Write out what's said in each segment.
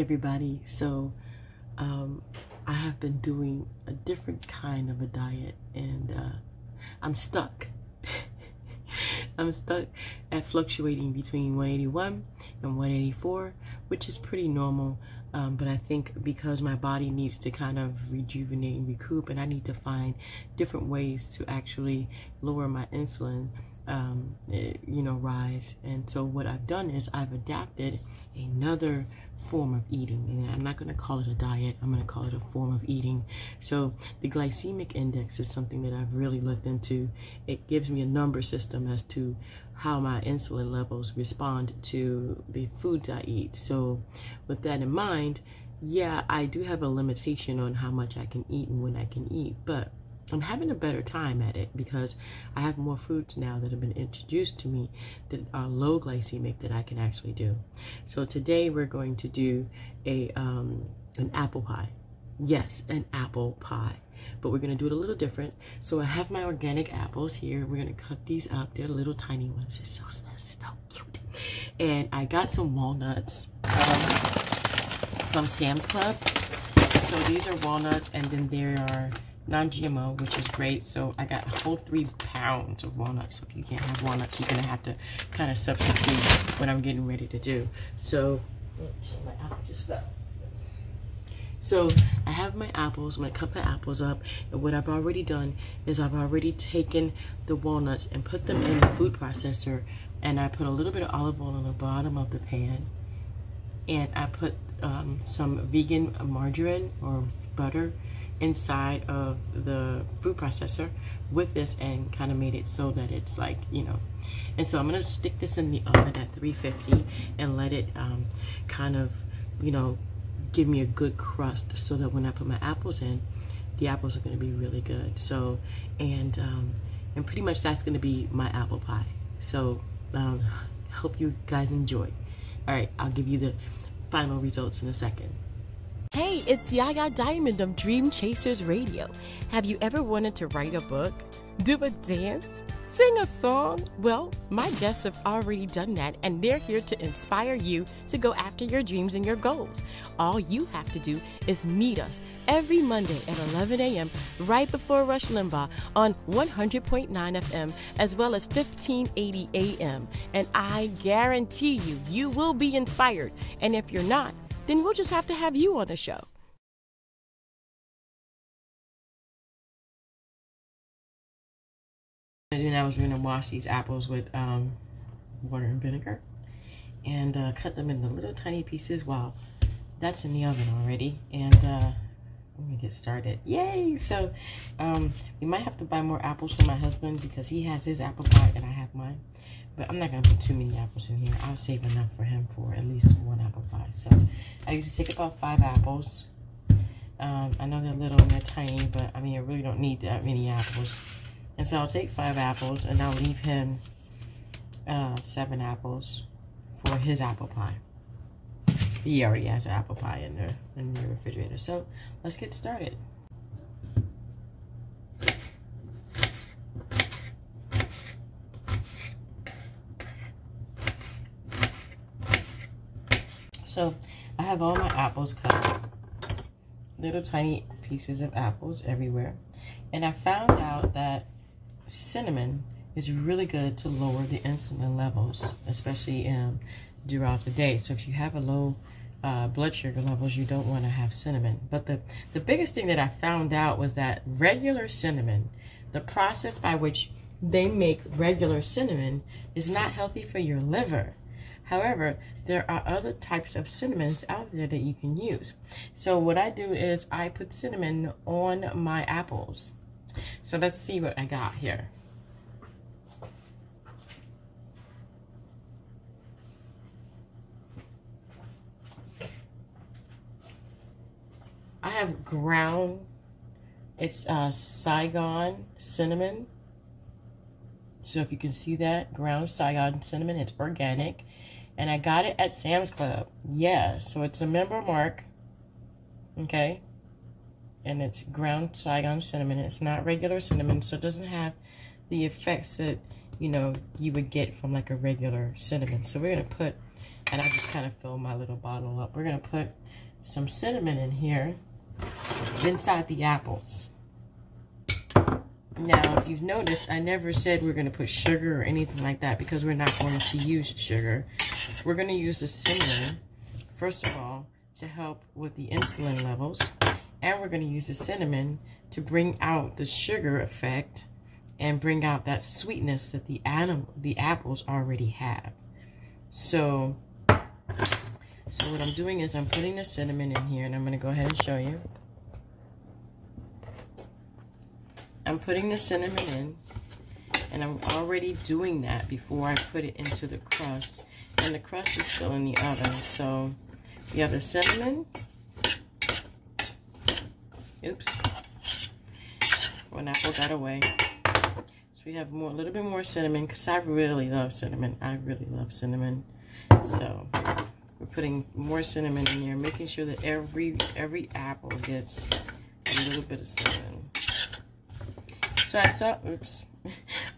everybody. So I have been doing a different kind of a diet, and I'm stuck. I'm stuck at fluctuating between 181 and 184, which is pretty normal. But I think because my body needs to kind of rejuvenate and recoup, and I need to find different ways to actually lower my insulin, rise. And so what I've done is I've adapted another form of eating, and I'm not going to call it a diet, I'm going to call it a form of eating. So the glycemic index is something that I've really looked into. It gives me a number system as to how my insulin levels respond to the foods I eat. So with that in mind, yeah, I do have a limitation on how much I can eat and when I can eat, but I'm having a better time at it because I have more foods now that have been introduced to me that are low glycemic that I can actually do. So today we're going to do an apple pie. Yes, an apple pie. But we're going to do it a little different. So I have my organic apples here. We're going to cut these up. They're little tiny ones. They're so cute. And I got some walnuts from Sam's Club. So these are walnuts, and then there are non-GMO, which is great. So I got a whole 3 pounds of walnuts. So if you can't have walnuts, you're gonna have to kind of substitute what I'm getting ready to do. So my apple just fell. So I have my apples. I'm gonna cut my apples up, and what I've already done is I've already taken the walnuts and put them in the food processor, and I put a little bit of olive oil on the bottom of the pan, and I put some vegan margarine or butter inside of the food processor with this, and kind of made it so that it's like, and so I'm gonna stick this in the oven at 350 and let it kind of give me a good crust, so that when I put my apples in, the apples are going to be really good. So and pretty much that's going to be my apple pie. So hope you guys enjoy. All right, I'll give you the final results in a second. Hey, it's Yaya Diamond of Dream Chasers Radio. Have you ever wanted to write a book, do a dance, sing a song? Well, my guests have already done that, and they're here to inspire you to go after your dreams and your goals. All you have to do is meet us every Monday at 11 a.m. right before Rush Limbaugh on 100.9 FM as well as 1580 a.m. And I guarantee you will be inspired. And if you're not, then we'll just have to have you on the show. And then I was going to wash these apples with water and vinegar and cut them into little tiny pieces. Wow, that's in the oven already. And let me get started. Yay! So we might have to buy more apples for my husband because he has his apple pie and I have mine. But I'm not going to put too many apples in here. I'll save enough for him for at least 1 apple pie. So I usually take about 5 apples. I know they're little and they're tiny, but I mean, I really don't need that many apples. And so I'll take 5 apples and I'll leave him 7 apples for his apple pie. He already has an apple pie in the refrigerator. So let's get started. So I have all my apples cut, little tiny pieces of apples everywhere. And I found out that cinnamon is really good to lower the insulin levels, especially throughout the day. So if you have a low blood sugar levels, you don't want to have cinnamon. But the biggest thing that I found out was that regular cinnamon, the process by which they make regular cinnamon, is not healthy for your liver. However, there are other types of cinnamons out there that you can use. So what I do is I put cinnamon on my apples. So let's see what I got here. I have ground, it's saigon cinnamon. So if you can see that, ground saigon cinnamon, it's organic. And I got it at Sam's Club. Yeah, so it's a member mark. Okay. And it's ground saigon cinnamon. It's not regular cinnamon, so it doesn't have the effects that, you would get from like a regular cinnamon. So we're going to put, and I just kind of fill my little bottle up. We're going to put some cinnamon in here inside the apples. Now, if you've noticed, I never said we're going to put sugar or anything like that because we're not going to use sugar. We're going to use the cinnamon, first of all, to help with the insulin levels. And we're going to use the cinnamon to bring out the sugar effect and bring out that sweetness that the apples already have. So what I'm doing is I'm putting the cinnamon in here, and I'm going to go ahead and show you. I'm putting the cinnamon in, and I'm already doing that before I put it into the crust. And the crust is still in the oven. So you have the cinnamon. Oops. When I pulled that away. So we have a little bit more cinnamon, because I really love cinnamon. I really love cinnamon. So we're putting more cinnamon in here, making sure that every apple gets a little bit of cinnamon. So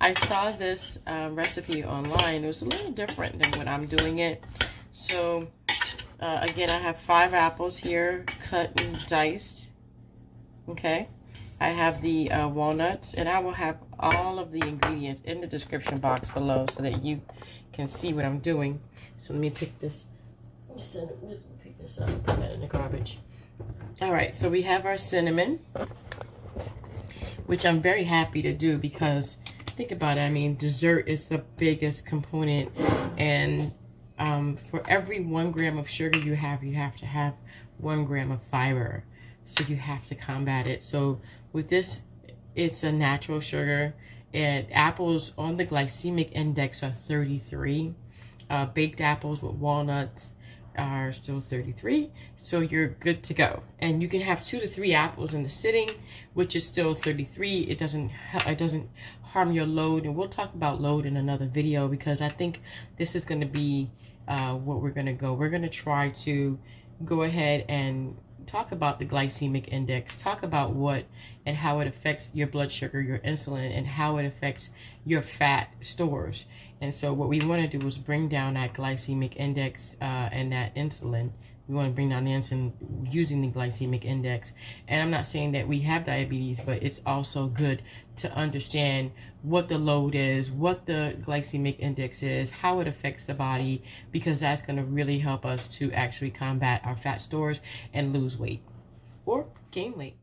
I saw this recipe online. It was a little different than what I'm doing it. So again, I have 5 apples here, cut and diced. Okay, I have the walnuts, and I will have all of the ingredients in the description box below so that you can see what I'm doing. So let me pick this. Just pick this up and put that in the garbage. All right, so we have our cinnamon, which I'm very happy to do because think about it. I mean, dessert is the biggest component, and for every 1 gram of sugar you have to have 1 gram of fiber. So you have to combat it. So with this, it's a natural sugar, and apples on the glycemic index are 33. Baked apples with walnuts are still 33, so you're good to go. And you can have 2 to 3 apples in the sitting, which is still 33. It doesn't harm your load, and we'll talk about load in another video, because I think this is going to be what we're going to go. We're going to try to go ahead and talk about the glycemic index, talk about what and how it affects your blood sugar, your insulin, and how it affects your fat stores. And so what we want to do is bring down that glycemic index and that insulin. We want to bring down the insulin using the glycemic index. And I'm not saying that we have diabetes, but it's also good to understand what the load is, what the glycemic index is, how it affects the body, because that's going to really help us to actually combat our fat stores and lose weight or gain weight.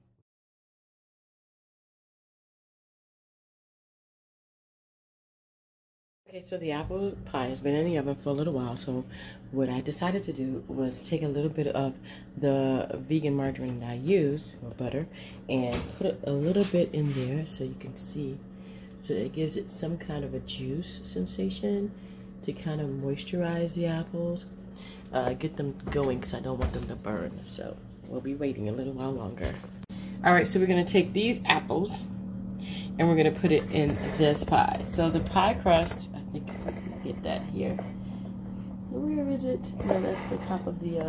Okay, so the apple pie has been in the oven for a little while, so what I decided to do was take a little bit of the vegan margarine that I use, or butter, and put a little bit in there so you can see. So it gives it some kind of a juice sensation to kind of moisturize the apples, get them going, because I don't want them to burn. So we'll be waiting a little while longer. All right, so we're going to take these apples and we're going to put it in this pie. So the pie crust, I think I can get that here. Where is it? No, that's the top of the,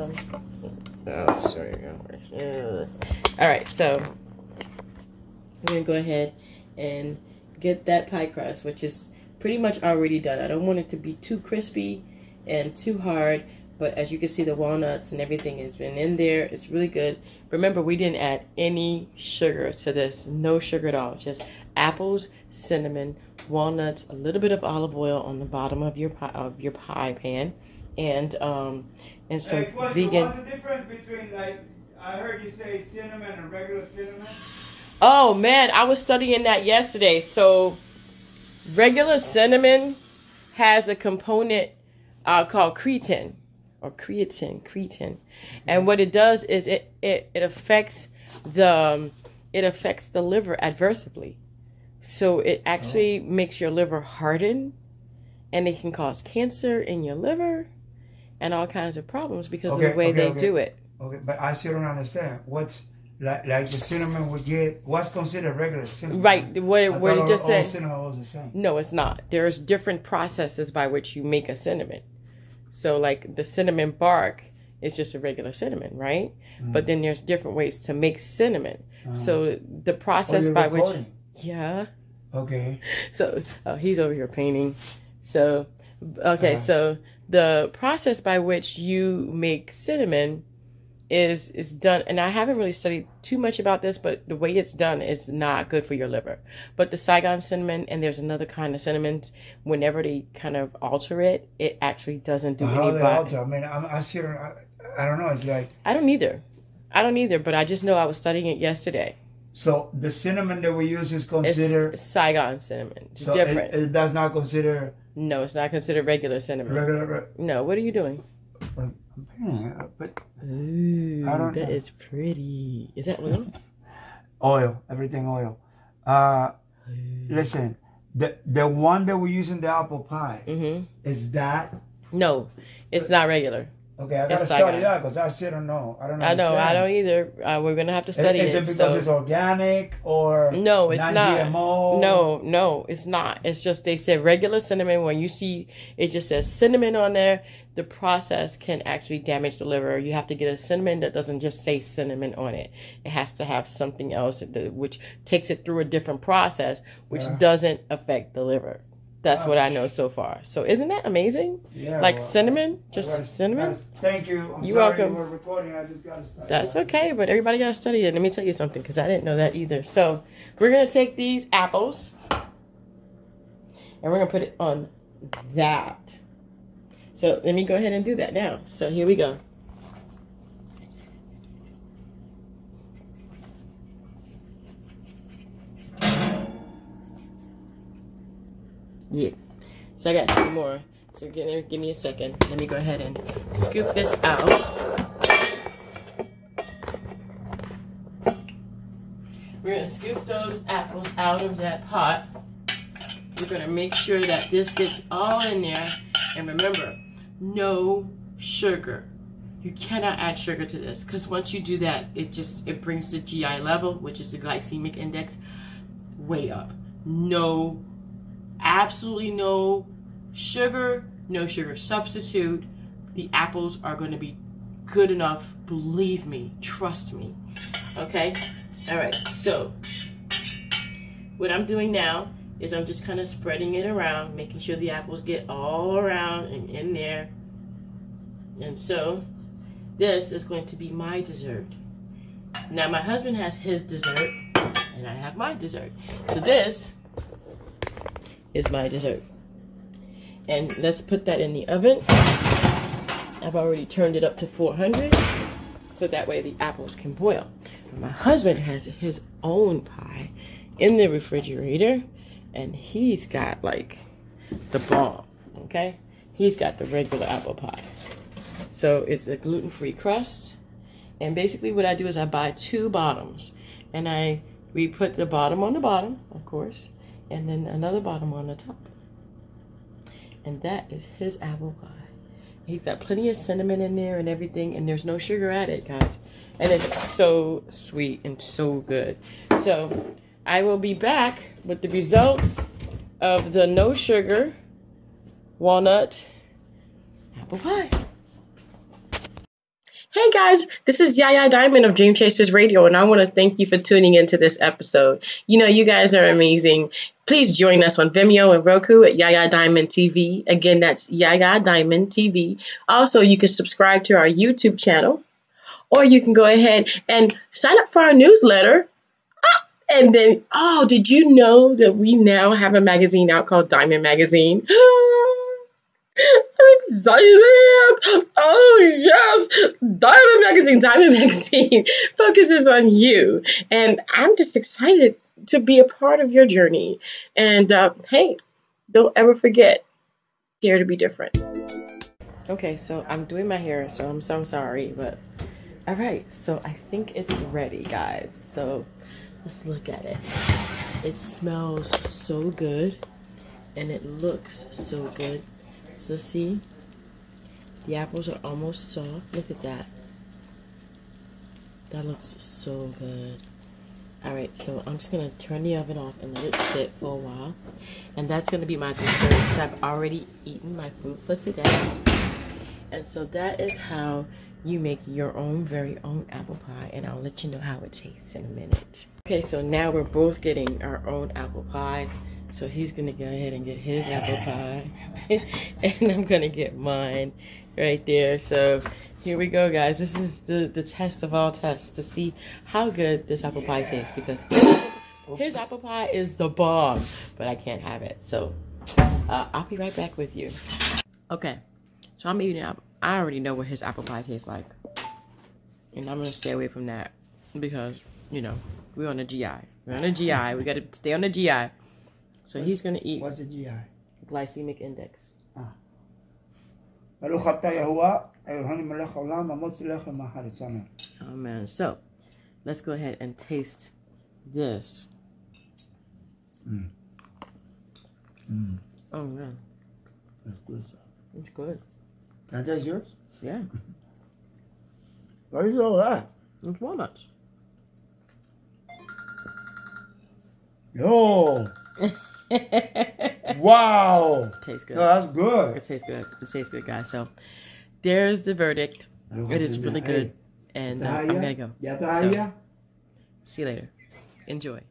oh, sorry. All right, so I'm going to go ahead and get that pie crust, which is pretty much already done. I don't want it to be too crispy and too hard, but as you can see, the walnuts and everything has been in there. It's really good. Remember, we didn't add any sugar to this. No sugar at all. Just apples, cinnamon, walnuts, a little bit of olive oil on the bottom of your pie pan, and so vegan. What's the difference between, like, I heard you say cinnamon and regular cinnamon? Oh man, I was studying that yesterday. So regular cinnamon has a component called creatine. Or creatine, and what it does is it affects the liver adversely, so it actually makes your liver harden, and it can cause cancer in your liver and all kinds of problems because of the way they do it. Okay, but I still don't understand what's like the cinnamon we get. What's considered regular cinnamon? Right, what it just said. Cinnamon was the same. No, it's not. There's different processes by which you make a cinnamon. So like the cinnamon bark is just a regular cinnamon, right? But then there's different ways to make cinnamon. So the process by which, yeah. Okay. So he's over here painting. So, okay, so the process by which you make cinnamon is done, and I haven't really studied too much about this, but the way it's done is not good for your liver. But the Saigon cinnamon, and there's another kind of cinnamons, whenever they kind of alter it, it actually doesn't do How any they alter? I mean, I don't know. It's like I don't either, but I just know I was studying it yesterday. so the cinnamon that we use is considered It's Saigon cinnamon. It's so different. It does not consider No, it's not considered regular cinnamon. regular. No, what are you doing? I'm painting it, but Ooh, I don't that know. is pretty. Is that oil? Oil, everything oil. Listen, the one that we use in the apple pie is that. No, it's not regular. Okay, I gotta It's study Saigon. that because I still don't know. I don't know. I know, I don't either. We're gonna have to study Is it. it because so. it's organic or No, it's non-GMO? not. No, it's not. It's just they said regular cinnamon. When you see it just says cinnamon on there, the process can actually damage the liver. You have to get a cinnamon that doesn't just say cinnamon on it. It has to have something else which takes it through a different process, which doesn't affect the liver. That's what I know so far. So isn't that amazing? Yeah. Like cinnamon? Just cinnamon? Thank you. You're welcome. You were recording. I just gotta study. That's okay, but everybody got to study it. Let me tell you something, because I didn't know that either. So we're going to take these apples, and we're going to put it on that. So let me go ahead and do that now. So here we go. Yeah. So I got 2 more. So give me a second. Let me go ahead and scoop this out. We're going to scoop those apples out of that pot. We're going to make sure that this gets all in there. And remember, no sugar. You cannot add sugar to this, because once you do that, it brings the GI level, which is the glycemic index, way up. No, absolutely no sugar, no sugar substitute. The apples are going to be good enough. Believe me, trust me. Okay? All right, so what I'm doing now is I'm just kind of spreading it around, making sure the apples get all around and in there. And so this is going to be my dessert. Now my husband has his dessert and I have my dessert. So this is my dessert. And let's put that in the oven. I've already turned it up to 400 so that way the apples can boil. My husband has his own pie in the refrigerator, and he's got like the bomb, okay? He's got the regular apple pie. So it's a gluten-free crust, and basically what I do is I buy 2 bottoms, and we put the bottom on the bottom, of course, and then another bottom on the top. And that is his apple pie. He's got plenty of cinnamon in there and everything, and there's no sugar added, guys. And it's so sweet and so good. So I will be back with the results of the no sugar walnut apple pie. Hey guys, this is Yaya Diamond of Dream Chasers Radio, and I want to thank you for tuning into this episode. You know, you guys are amazing. Please join us on Vimeo and Roku at Yaya Diamond TV. Again, that's Yaya Diamond TV. Also, you can subscribe to our YouTube channel, or you can go ahead and sign up for our newsletter. And then, oh, did you know that we now have a magazine out called Diamond Magazine? I'm excited. Oh, yes. Diamond Magazine focuses on you. And I'm just excited to be a part of your journey. And hey, don't ever forget, dare to be different. Okay, so I'm doing my hair, so I'm so sorry. But all right, so I think it's ready, guys. So let's look at it. It smells so good, and it looks so good. So see, the apples are almost soft. Look at that. That looks so good. Alright, so I'm just going to turn the oven off and let it sit for a while. And that's going to be my dessert, because I've already eaten my food for today. And so that is how you make your own very own apple pie. And I'll let you know how it tastes in a minute. Okay, so now we're both getting our own apple pies. So he's going to go ahead and get his apple pie. And I'm going to get mine right there. So Here we go, guys. This is the test of all tests to see how good this apple pie tastes, because his apple pie is the bomb, but I can't have it. So I'll be right back with you. Okay, so I'm eating apple. I already know what his apple pie tastes like, and I'm gonna stay away from that because, you know, we're on the GI. We're on the GI. We gotta stay on the GI. So he's gonna eat. What's the GI? Glycemic index. Oh man, so let's go ahead and taste this. Oh man, that's good stuff. It's good. Can I taste yours? Yeah. What is all that? It's walnuts. Yo. Wow. Tastes good. No, that's good. It tastes good. It tastes good, guys. So there's the verdict. It is really good. And I'm going to go. So, see you later. Enjoy.